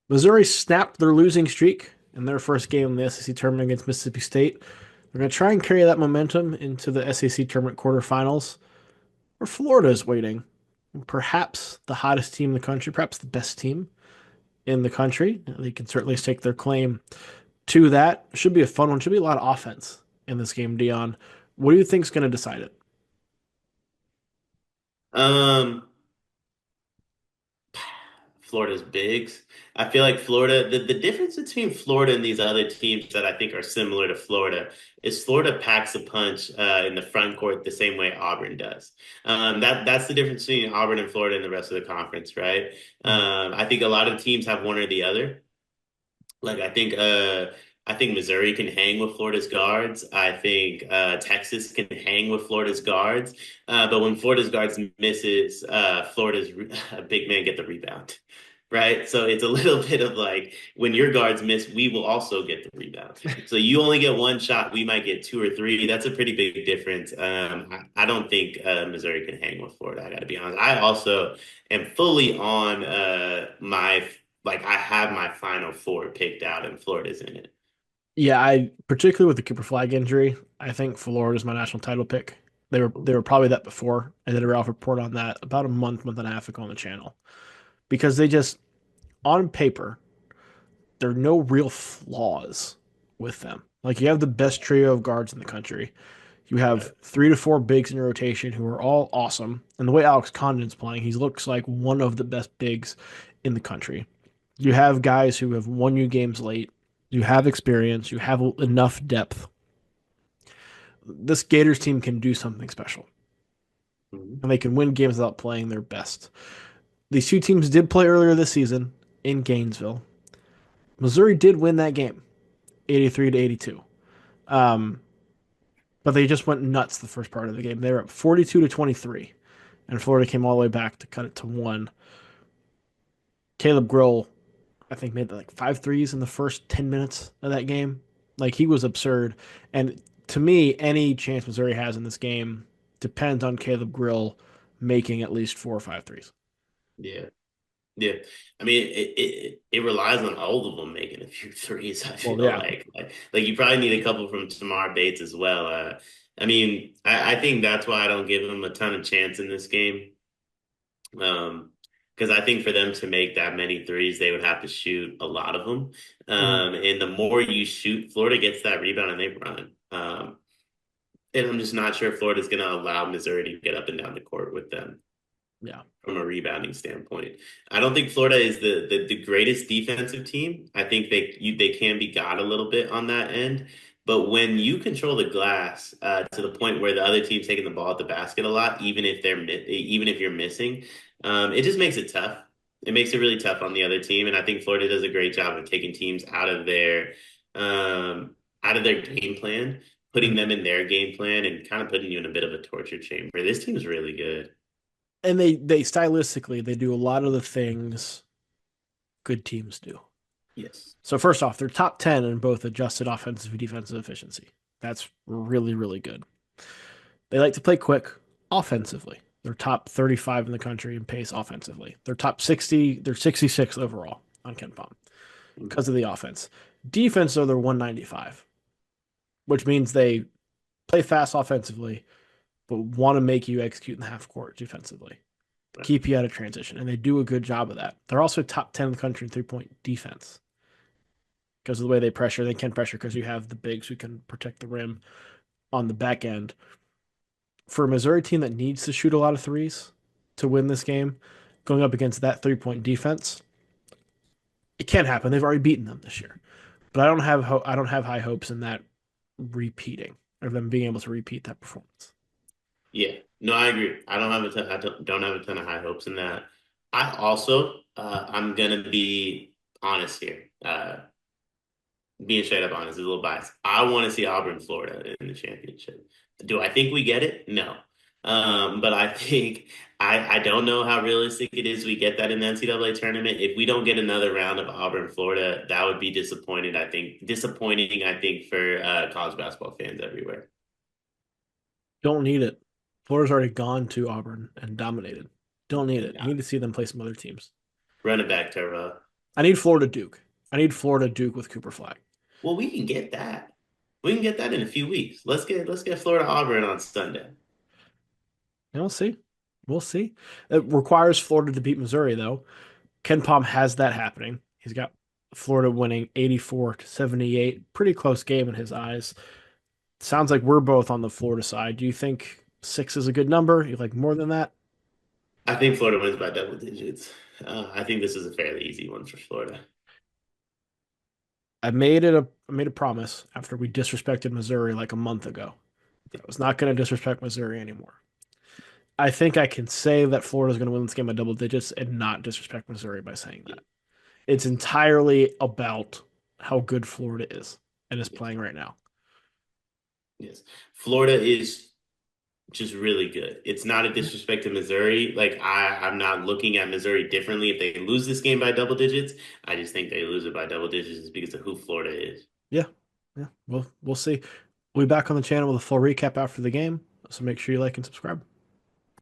Missouri snapped their losing streak in their first game in the SEC tournament against Mississippi State. They're going to try and carry that momentum into the SEC tournament quarterfinals, where Florida is waiting. Perhaps the hottest team in the country, perhaps the best team in the country. They can certainly stake their claim to that. Should be a fun one. Should be a lot of offense in this game, Dion. What do you think is going to decide it? Um, Florida's bigs. I feel like Florida, the difference between Florida and these other teams that I think are similar to Florida is Florida packs a punch in the front court the same way Auburn does. That's the difference between Auburn and Florida and the rest of the conference, right? Mhm. I think a lot of teams have one or the other. Like I think Missouri can hang with Florida's guards. I think Texas can hang with Florida's guards. But when Florida's guards misses, Florida's big man get the rebound. Right. So it's a little bit of like when your guards miss, we will also get the rebound. So you only get one shot, we might get two or three. That's a pretty big difference. I don't think Missouri can hang with Florida. I got to be honest. I also am fully on my like I have my final four picked out and Florida's in it. Yeah, I particularly with the Cooper Flag injury, I think Florida's my national title pick. They were probably that before. I did a Ralph report on that about a month and a half ago on the channel because they just on paper there are no real flaws with them. Like you have the best trio of guards in the country. You Right. have 3 to 4 bigs in your rotation who are all awesome. And the way Alex Condon's playing, he looks like one of the best bigs in the country. You have guys who have won you games late. You have experience. You have enough depth. This Gators team can do something special, Mhm. and they can win games without playing their best. These two teams did play earlier this season in Gainesville. Missouri did win that game, 83 to 82. Um, but they just went nuts the first part of the game. They were up 42 to 23, and Florida came all the way back to cut it to one. Caleb Grill, I think, made like 5 threes in the first 10 minutes of that game. Like he was absurd. And to me, any chance Missouri has in this game depends on Caleb Grill making at least 4 or 5 threes. Yeah. Yeah. I mean it relies on all of them making a few threes, I Well, feel yeah. like you probably need a couple from Tamar Bates as well. I mean, I think that's why I don't give them a ton of chance in this game. Um, because I think for them to make that many threes, they would have to shoot a lot of them. Mhm. And the more you shoot, Florida gets that rebound and they run. And I'm just not sure if Florida's going to allow Missouri to get up and down the court with them Yeah. from a rebounding standpoint. I don't think Florida is the greatest defensive team. I think they can be got a little bit on that end. But when you control the glass to the point where the other team's taking the ball at the basket a lot, even if you're missing, it just makes it tough. It makes it really tough on the other team, and I think Florida does a great job of taking teams out of their game plan, putting Mhm. them in their game plan, and kind of putting you in a bit of a torture chamber. This team is really good. And they stylistically they do a lot of the things good teams do. Yes. So first off, they're top 10 in both adjusted offensive and defensive efficiency. That's really, really good. They like to play quick offensively. They're top 35 in the country in pace offensively. They're top 60, they're 66 overall on KenPom because of the offense. Defense, though, they're 195, which means they play fast offensively, but want to make you execute in the half court defensively, keep you out of transition. And they do a good job of that. They're also top 10 in the country in 3 point defense because of the way they pressure. They can pressure because you have the bigs who can protect the rim on the back end. For a Missouri team that needs to shoot a lot of threes to win this game, going up against that 3 point defense, it can't happen. They've already beaten them this year, but I don't have high hopes in that repeating or them being able to repeat that performance. Yeah, no, I agree. I don't have a ton of high hopes in that. I also, I'm gonna be honest here. Being straight up honest is a little biased. I want to see Auburn, Florida in the championship. Do I think we get it? No. But I think I don't know how realistic it is we get that in the NCAA tournament. If we don't get another round of Auburn, Florida, that would be disappointed. I think disappointing. I think for college basketball fans everywhere. Don't need it. Florida's already gone to Auburn and dominated. Don't need it. You Yeah, need to see them play some other teams. run it back, Terrell. I need Florida Duke. I need Florida Duke with Cooper Flag. Well, we can get that. We can get that in a few weeks. Let's get Florida Auburn on Sunday. And we'll see. We'll see. It requires Florida to beat Missouri, though. Ken Palm has that happening. He's got Florida winning 84-78. Pretty close game in his eyes. Sounds like we're both on the Florida side. Do you think 6 is a good number? You like more than that? I think Florida wins by double digits. I think this is a fairly easy one for Florida. I made a promise after we disrespected Missouri like a month ago. I was not going to disrespect Missouri anymore. I think I can say that Florida's going to win this game by double digits and not disrespect Missouri by saying that. It's entirely about how good Florida is and is playing right now. Yes. Florida is just really good. It's not a disrespect to Missouri. Like I'm not looking at Missouri differently if they lose this game by double digits. I just think they lose it by double digits because of who Florida is. Yeah. Yeah. We'll see. We'll be back on the channel with a full recap after the game. So make sure you like and subscribe.